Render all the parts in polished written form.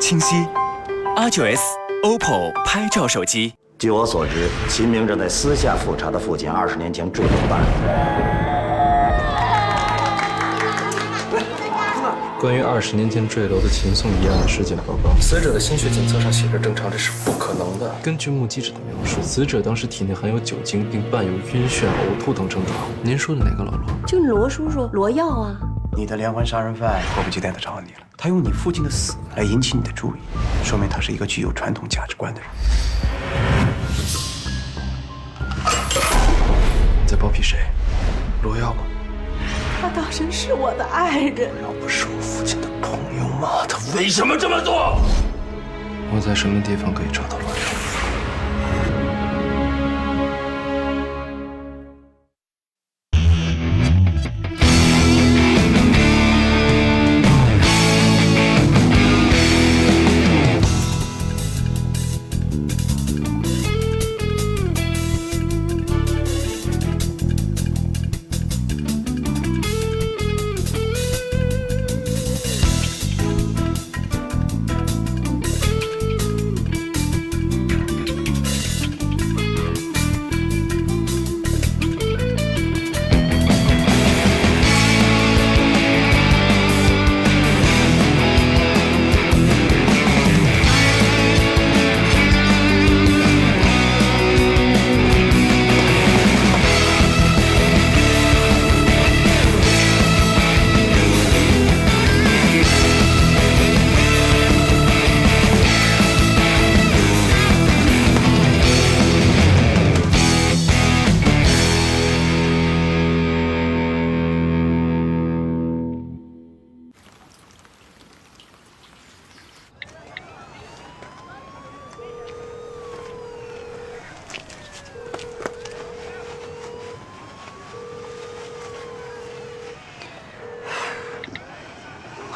清晰。R9S OPPO 拍照手机。据我所知，秦明正在私下复查他父亲20年前坠楼的案子。关于20年前坠楼的秦宋一案的尸检报告，死者的心血检测上写着正常，这是不可能的。根据目击者的描述，死者当时体内含有酒精，并伴有晕眩、呕吐等症状。您说的哪个老罗？就罗叔叔罗耀啊！你的连环杀人犯迫不及待地找你了，他用你父亲的死来引起你的注意，说明他是一个具有传统价值观的人。你在包庇谁？罗耀吗？他当真是我的爱人。要不是我父亲的朋友吗？他为什么这么做？我在什么地方可以找到罗耀？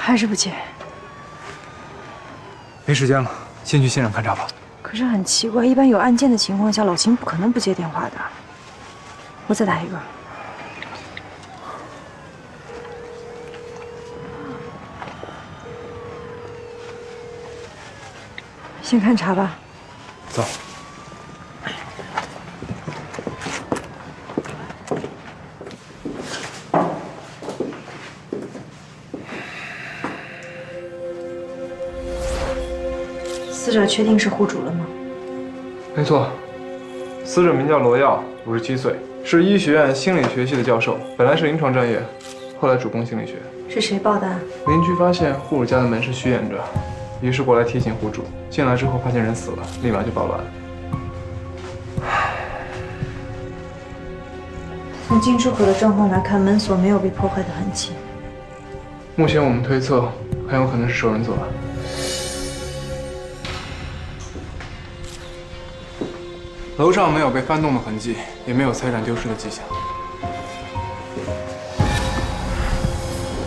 还是不接。没时间了，先去现场勘查吧。可是很奇怪，一般有案件的情况下，老秦不可能不接电话的。我再打一个。先勘查吧。走。死者确定是户主了吗？没错，死者名叫罗耀，57岁，是医学院心理学系的教授，本来是临床专业，后来主攻心理学。是谁报的案？邻居发现户主家的门是虚掩着，于是过来提醒户主。进来之后发现人死了，立马就报了案。从进出口的状况来看，门锁没有被破坏的痕迹。目前我们推测，很有可能是熟人作案。楼上没有被翻动的痕迹，也没有财产丢失的迹象。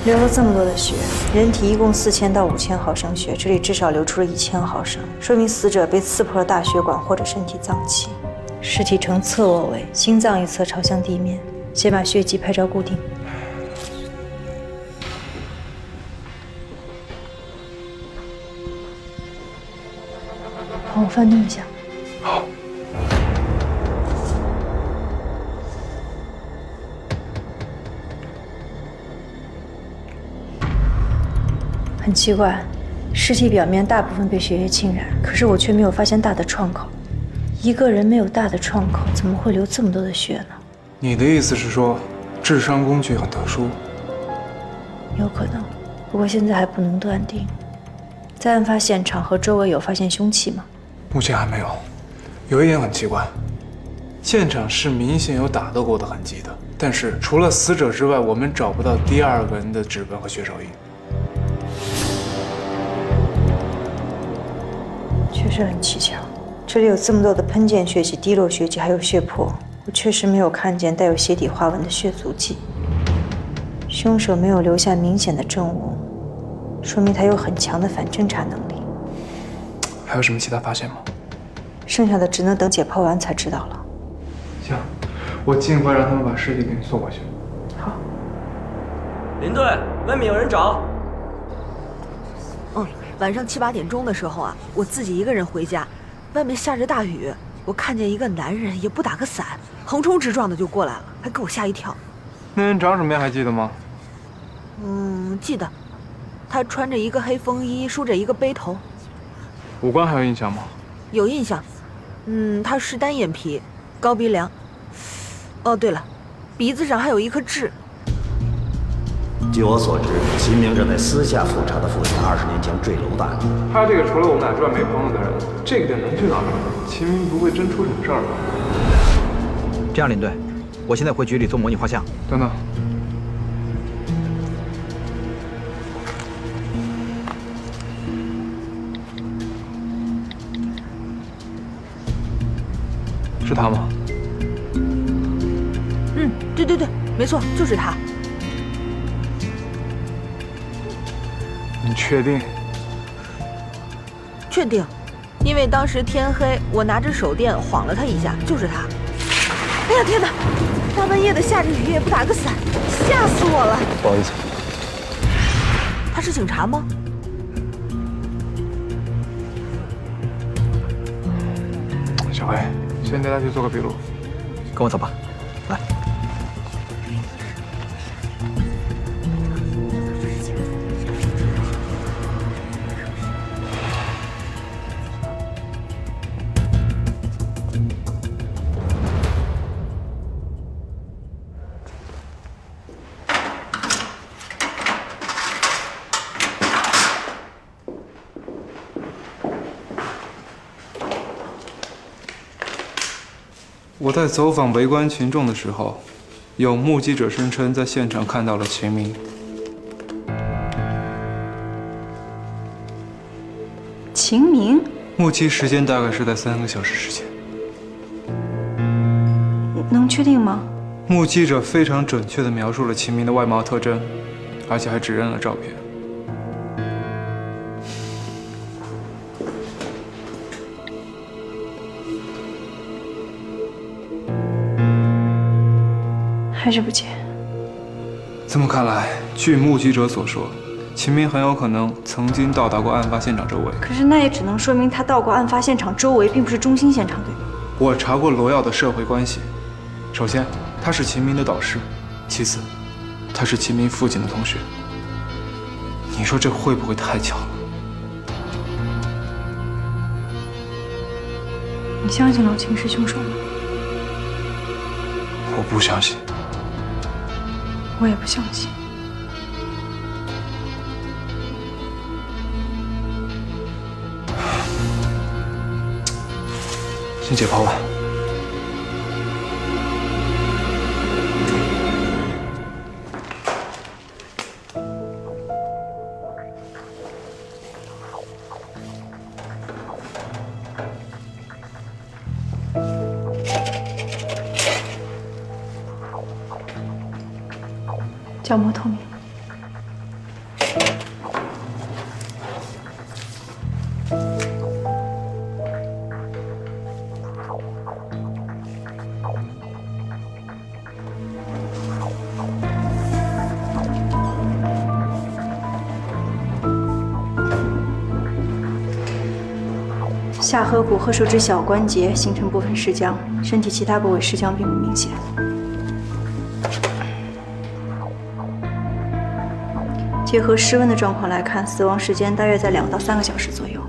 流了这么多的血，人体一共4000到5000毫升血，这里至少流出了1000毫升，说明死者被刺破了大血管或者身体脏器。尸体呈侧卧位，心脏一侧朝向地面。先把血迹拍照固定。帮我翻动一下。好。很奇怪，尸体表面大部分被血液浸染，可是我却没有发现大的创口。一个人没有大的创口，怎么会流这么多的血呢？你的意思是说，致伤工具很特殊？有可能，不过现在还不能断定。在案发现场和周围有发现凶器吗？目前还没有。有一点很奇怪，现场是明显有打斗过的痕迹的，但是除了死者之外，我们找不到第二个人的指纹和血手印。确实很蹊跷，这里有这么多的喷溅血迹、滴落血迹，还有血泊，我确实没有看见带有鞋底花纹的血足迹。凶手没有留下明显的证物，说明他有很强的反侦查能力。还有什么其他发现吗？剩下的只能等解剖完才知道了。行，我尽快让他们把尸体给你送过去。好。林队，外面有人找。晚上7、8点钟的时候啊，我自己一个人回家，外面下着大雨，我看见一个男人也不打个伞，横冲直撞的就过来了，还给我吓一跳。那人长什么样还记得吗？记得，他穿着一个黑风衣，梳着一个背头。五官还有印象吗？有印象。他是单眼皮，高鼻梁。哦，对了，鼻子上还有一颗痣。据我所知，秦明正在私下复查的父亲20年前坠楼的案子。他这个除了我们俩之外没朋友的人，这个点能去哪儿？秦明不会真出什么事儿吧？这样，领队，我现在回局里做模拟画像。等等。是他吗？对，没错，就是他。你确定？确定，因为当时天黑，我拿着手电晃了他一下，就是他。哎呀天哪！大半夜的下着雨也不打个伞，吓死我了！不好意思。他是警察吗？小黑，先带他去做个笔录。跟我走吧，来。我在走访围观群众的时候，有目击者声称在现场看到了秦明。秦明？目击时间大概是在3个小时之前。能确定吗？目击者非常准确地描述了秦明的外貌特征，而且还指认了照片。还是不解。这么看来，据目击者所说，秦明很有可能曾经到达过案发现场周围。可是那也只能说明他到过案发现场周围，并不是中心现场，对吧？我查过罗耀的社会关系，首先他是秦明的导师，其次他是秦明父亲的同学。你说这会不会太巧了？你相信老秦是凶手吗？我不相信。我也不相信。先解剖吧。角膜透明。下颌骨和手指小关节形成部分尸僵，身体其他部位尸僵并不明显。结合室温的状况来看，死亡时间大约在2到3个小时左右。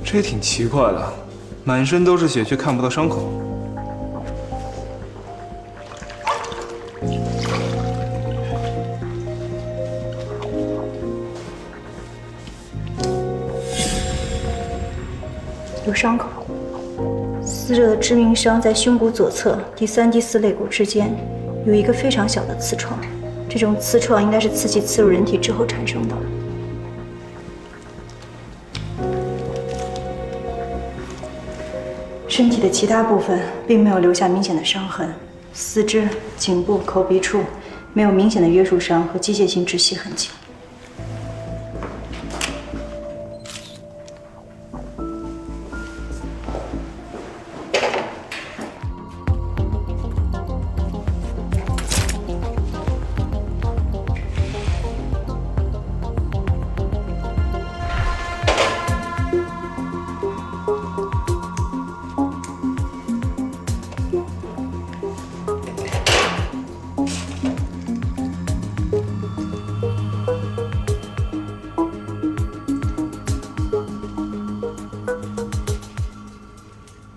这也挺奇怪的，满身都是血，却看不到伤口。有伤口，死者的致命伤在胸骨左侧第3、第4肋骨之间，有一个非常小的刺创。这种刺创应该是刺器刺入人体之后产生的。身体的其他部分并没有留下明显的伤痕，四肢、颈部、口鼻处没有明显的约束伤和机械性窒息痕迹。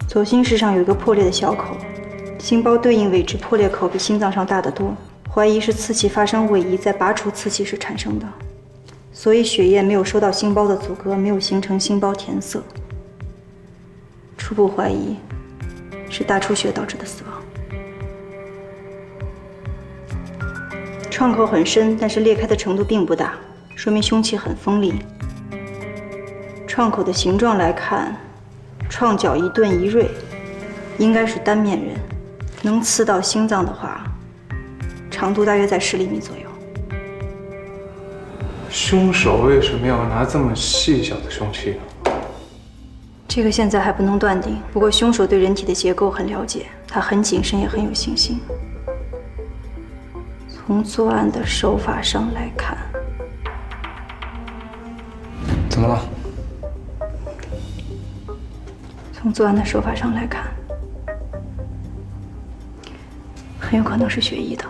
左心室上有一个破裂的小口，心包对应位置破裂口比心脏上大得多，怀疑是刺气发生位移在拔除刺气时产生的，所以血液没有受到心包的阻隔，没有形成心包填塞。初步怀疑是大出血导致的死亡。创口很深，但是裂开的程度并不大，说明凶器很锋利。创口的形状来看，创角一钝一锐，应该是单面刃，能刺到心脏的话，长度大约在10厘米左右。凶手为什么要拿这么细小的凶器呢？这个现在还不能断定，不过凶手对人体的结构很了解，他很谨慎也很有信心。从作案的手法上来看，怎么了？从作案的手法上来看，很有可能是血液的。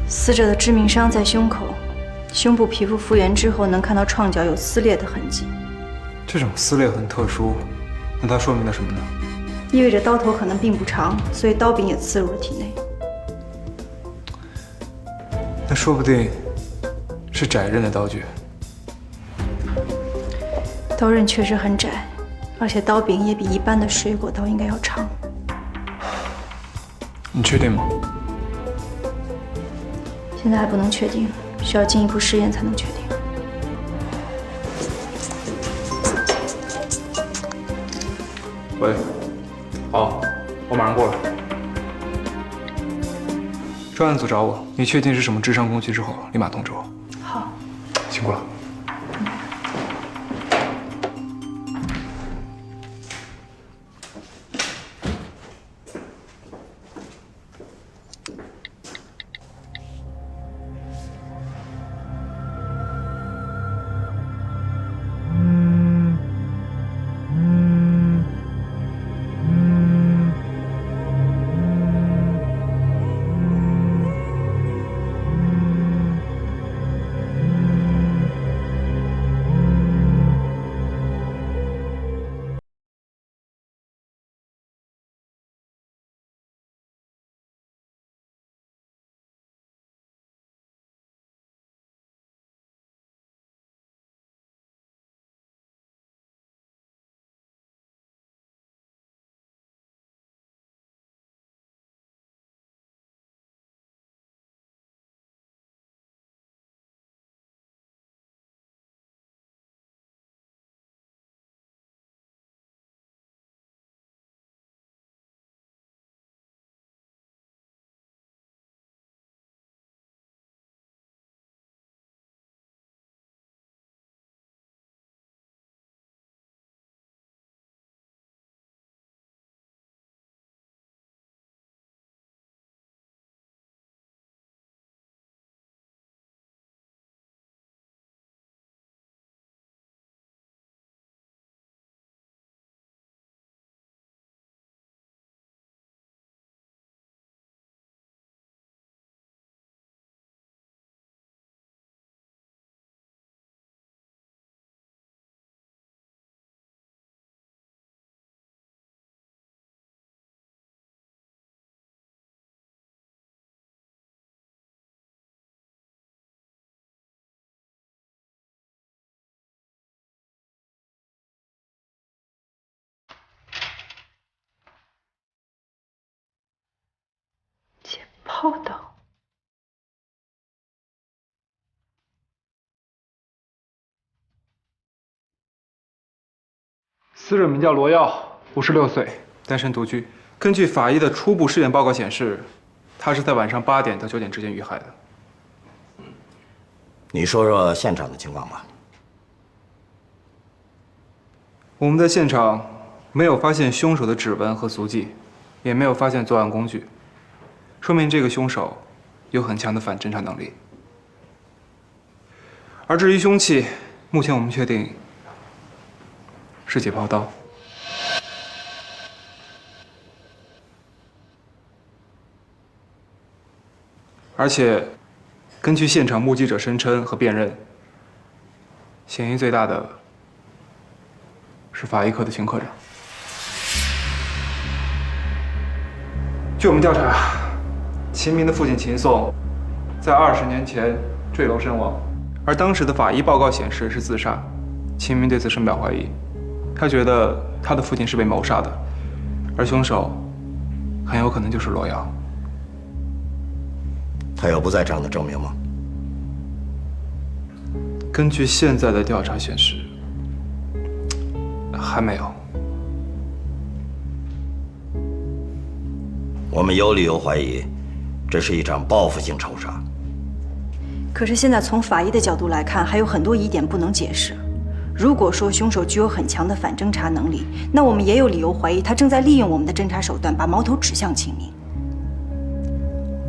死者的致命伤在胸口，胸部皮肤复原之后，能看到创角有撕裂的痕迹。这种撕裂很特殊，那它说明了什么呢？意味着刀头可能并不长，所以刀柄也刺入了体内。那说不定是窄刃的刀具。刀刃确实很窄，而且刀柄也比一般的水果刀应该要长。你确定吗？现在还不能确定，需要进一步试验才能确定。喂，好，我马上过来。专案组找我，你确定是什么智商工具之后，立马通知我。好，辛苦了。解剖刀。死者名叫罗耀，56岁，单身独居。根据法医的初步尸检报告显示，他是在晚上8点到9点之间遇害的。你说说现场的情况吧。我们在现场没有发现凶手的指纹和足迹，也没有发现作案工具，说明这个凶手有很强的反侦查能力。而至于凶器，目前我们确定是解剖刀。而且，根据现场目击者声称和辨认，嫌疑最大的是法医科的秦科长。据我们调查，秦明的父亲秦颂在20年前坠楼身亡，而当时的法医报告显示是自杀。秦明对此深表怀疑，他觉得他的父亲是被谋杀的，而凶手很有可能就是罗阳。他有不在场的证明吗？根据现在的调查显示，还没有。我们有理由怀疑，这是一场报复性仇杀。可是现在从法医的角度来看，还有很多疑点不能解释。如果说凶手具有很强的反侦查能力，那我们也有理由怀疑他正在利用我们的侦查手段，把矛头指向秦明。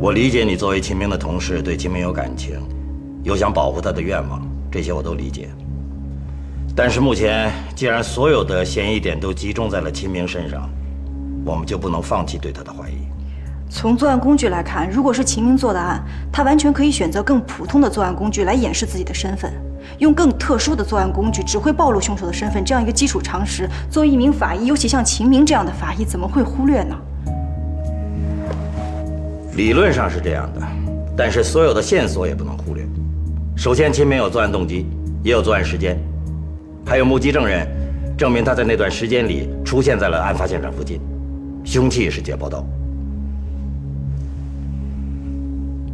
我理解你作为秦明的同事，对秦明有感情，有想保护他的愿望，这些我都理解。但是目前，既然所有的嫌疑点都集中在了秦明身上，我们就不能放弃对他的怀疑。从作案工具来看，如果是秦明做的案，他完全可以选择更普通的作案工具来掩饰自己的身份，用更特殊的作案工具只会暴露凶手的身份，这样一个基础常识，作为一名法医，尤其像秦明这样的法医，怎么会忽略呢？理论上是这样的，但是所有的线索也不能忽略。首先，秦明有作案动机，也有作案时间，还有目击证人证明他在那段时间里出现在了案发现场附近，凶器是解剖刀。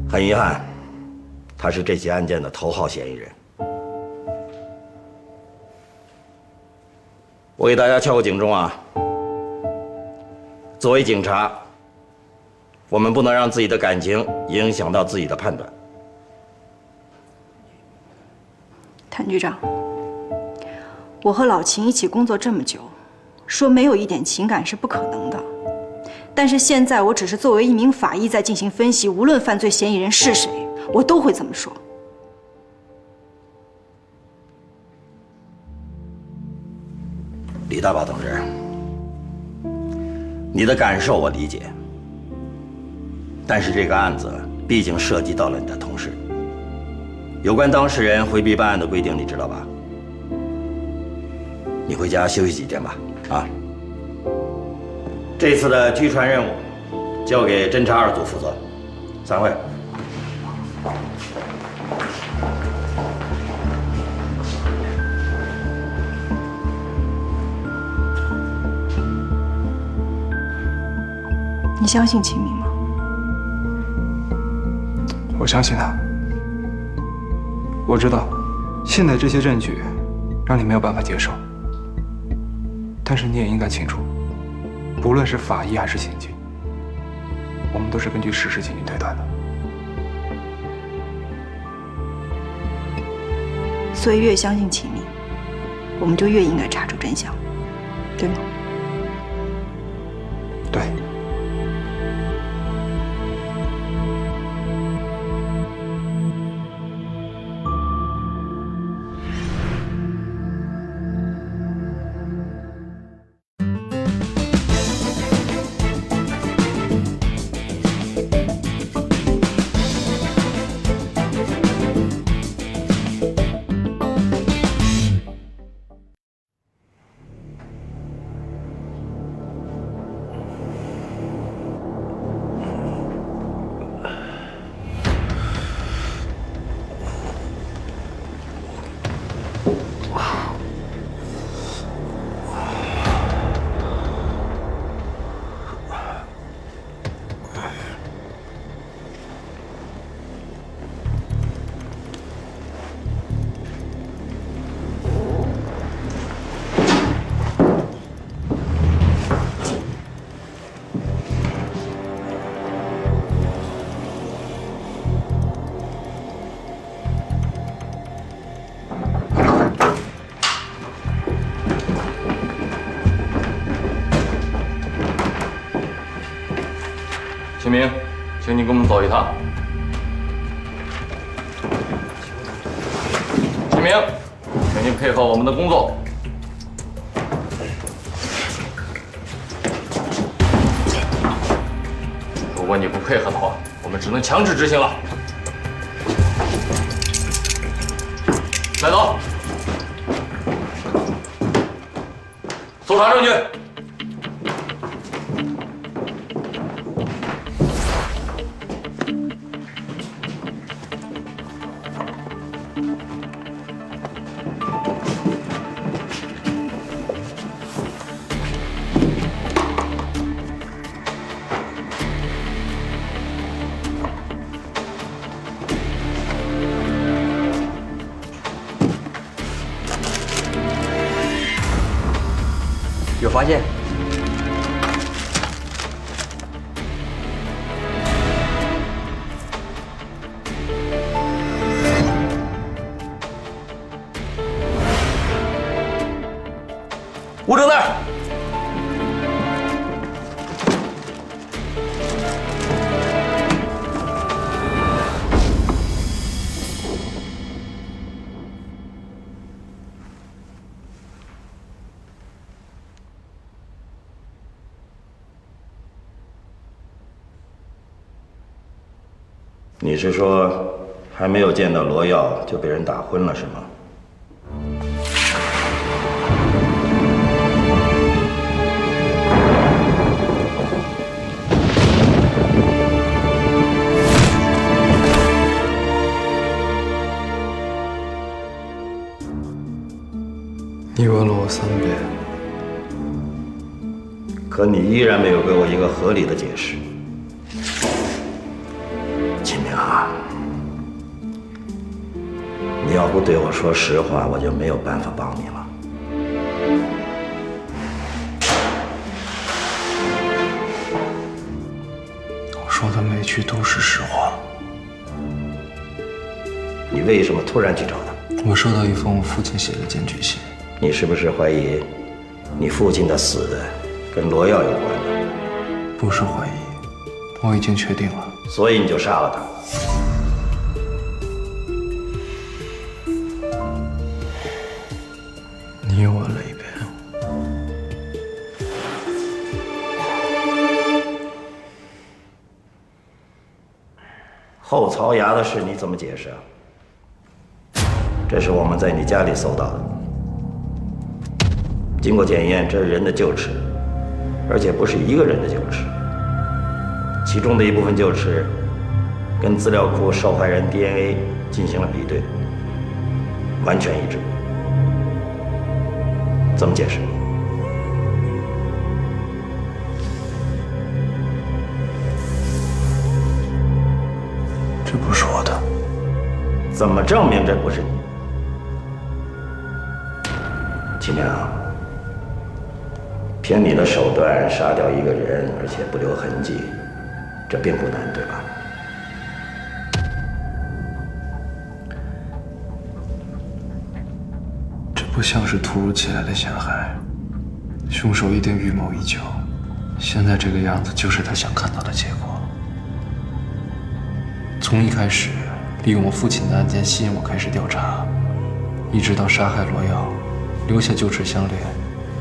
很遗憾，他是这起案件的头号嫌疑人。我给大家敲个警钟啊！作为警察，我们不能让自己的感情影响到自己的判断。谭局长，我和老秦一起工作这么久，说没有一点情感是不可能的。但是现在我只是作为一名法医在进行分析，无论犯罪嫌疑人是谁，我都会这么说。李大宝同志，你的感受我理解，但是这个案子毕竟涉及到了你的同事，有关当事人回避办案的规定你知道吧？你回家休息几天吧，啊。这次的拘传任务交给侦查2组负责。散会。你相信秦明吗？我相信他。我知道，现在这些证据让你没有办法接受，但是你也应该清楚。不论是法医还是刑警，我们都是根据事实进行推断的。所以越相信秦明，我们就越应该查出真相，对吗？对。秦明，请你跟我们走一趟。秦明，请你配合我们的工作。如果你不配合的话，我们只能强制执行了。带走，搜查证据。有发现？吴正在。你是说还没有见到罗耀就被人打昏了是吗？你问了我3遍，可你依然没有给我一个合理的解释。秦明啊，你要不对我说实话，我就没有办法帮你了。我说的每句都是实话。你为什么突然去找他？我收到一封我父亲写的检举信。你是不是怀疑你父亲的死跟罗耀有关呢？不是怀疑，我已经确定了。所以你就杀了他？你又问了一遍。后槽牙的事你怎么解释啊？这是我们在你家里搜到的，经过检验，这是人的臼齿，而且不是一个人的臼齿，其中的一部分臼齿跟资料库受害人 DNA 进行了比对，完全一致。怎么解释？这不是我的。怎么证明这不是你？秦明啊，凭你的手段杀掉一个人，而且不留痕迹，这并不难，对吧？这不像是突如其来的陷害，凶手一定预谋已久。现在这个样子就是他想看到的结果。从一开始，利用我父亲的案件吸引我开始调查，一直到杀害罗耀，留下臼齿项链，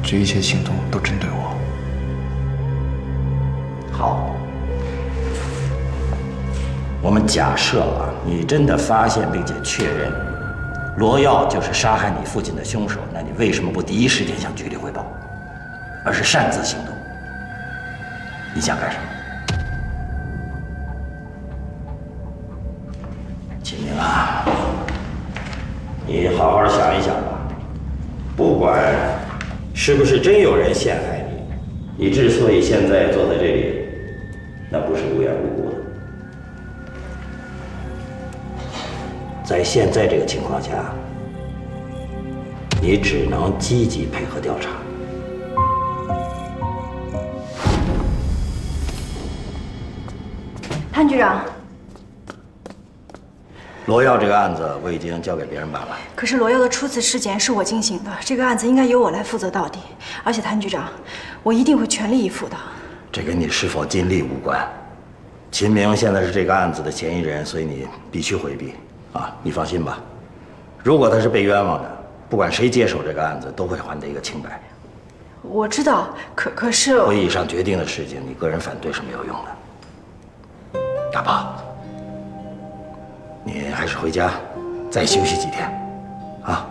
这一切行动都针对我。好，我们假设啊，你真的发现并且确认罗耀就是杀害你父亲的凶手，那你为什么不第一时间向局里汇报，而是擅自行动？你想干什么？秦明啊，你好好想一想吧。不管是不是真有人陷害你，你之所以现在坐在这里，那不是无缘无故的。在现在这个情况下，你只能积极配合调查。潘局长，罗耀这个案子我已经交给别人办了。可是罗耀的初次尸检是我进行的，这个案子应该由我来负责到底。而且谭局长，我一定会全力以赴的。这跟你是否尽力无关，秦明现在是这个案子的嫌疑人，所以你必须回避啊！你放心吧，如果他是被冤枉的，不管谁接手这个案子，都会还他一个清白。我知道，可是会议上决定的事情，你个人反对是没有用的。大宝，你还是回家再休息几天，啊。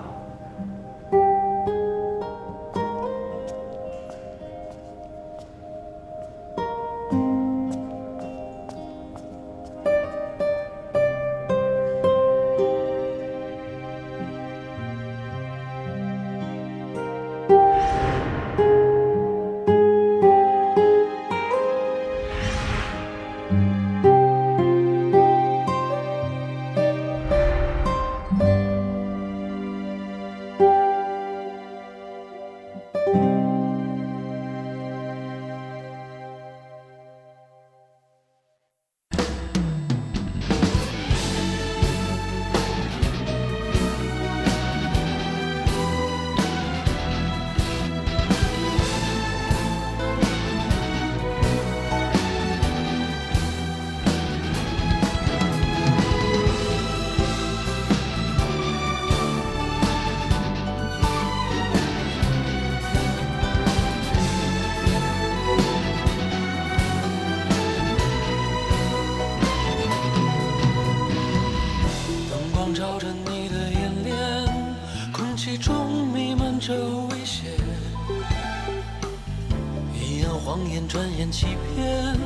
欺骗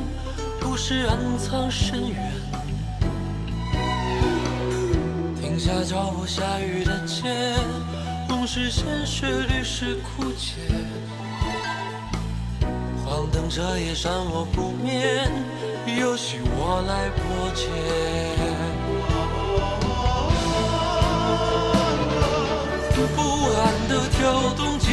不是暗藏深渊，停下脚步，下雨的街，梦是鲜血，绿是枯竭。黄灯彻夜闪我不眠，游戏我来破解。不安的跳动间。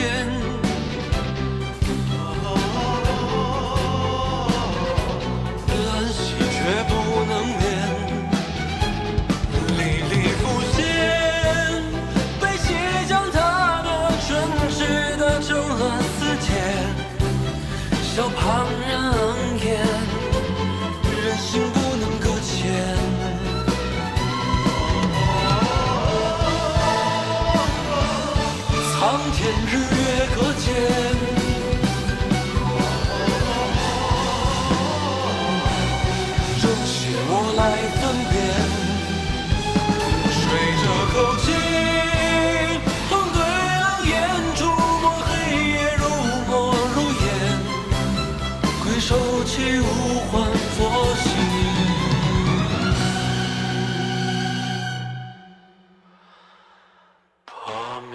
却不能眠，历历浮现，被血将他的唇齿的争乱死结，笑旁人冷眼，人心不能搁浅。苍天日月可见。 我来分辨，吹着口气，横对冷眼，触摸黑夜，如墨如烟，归手起无还佛心。破灭。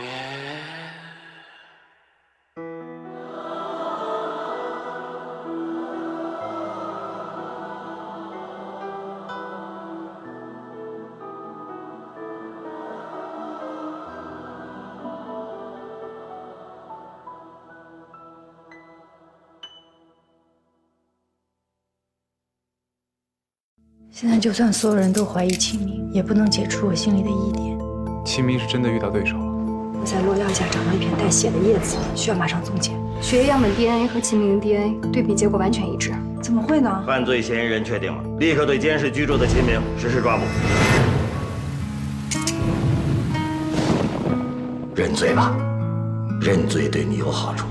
现在就算所有人都怀疑秦明，也不能解除我心里的疑点。秦明是真的遇到对手了。我在洛阳家找到一片带血的叶子，需要马上送检。血液样本 DNA 和秦明的 DNA 对比结果完全一致。怎么会呢？犯罪嫌疑人确定了，立刻对监视居住的秦明实施抓捕。认罪吧，认罪对你有好处。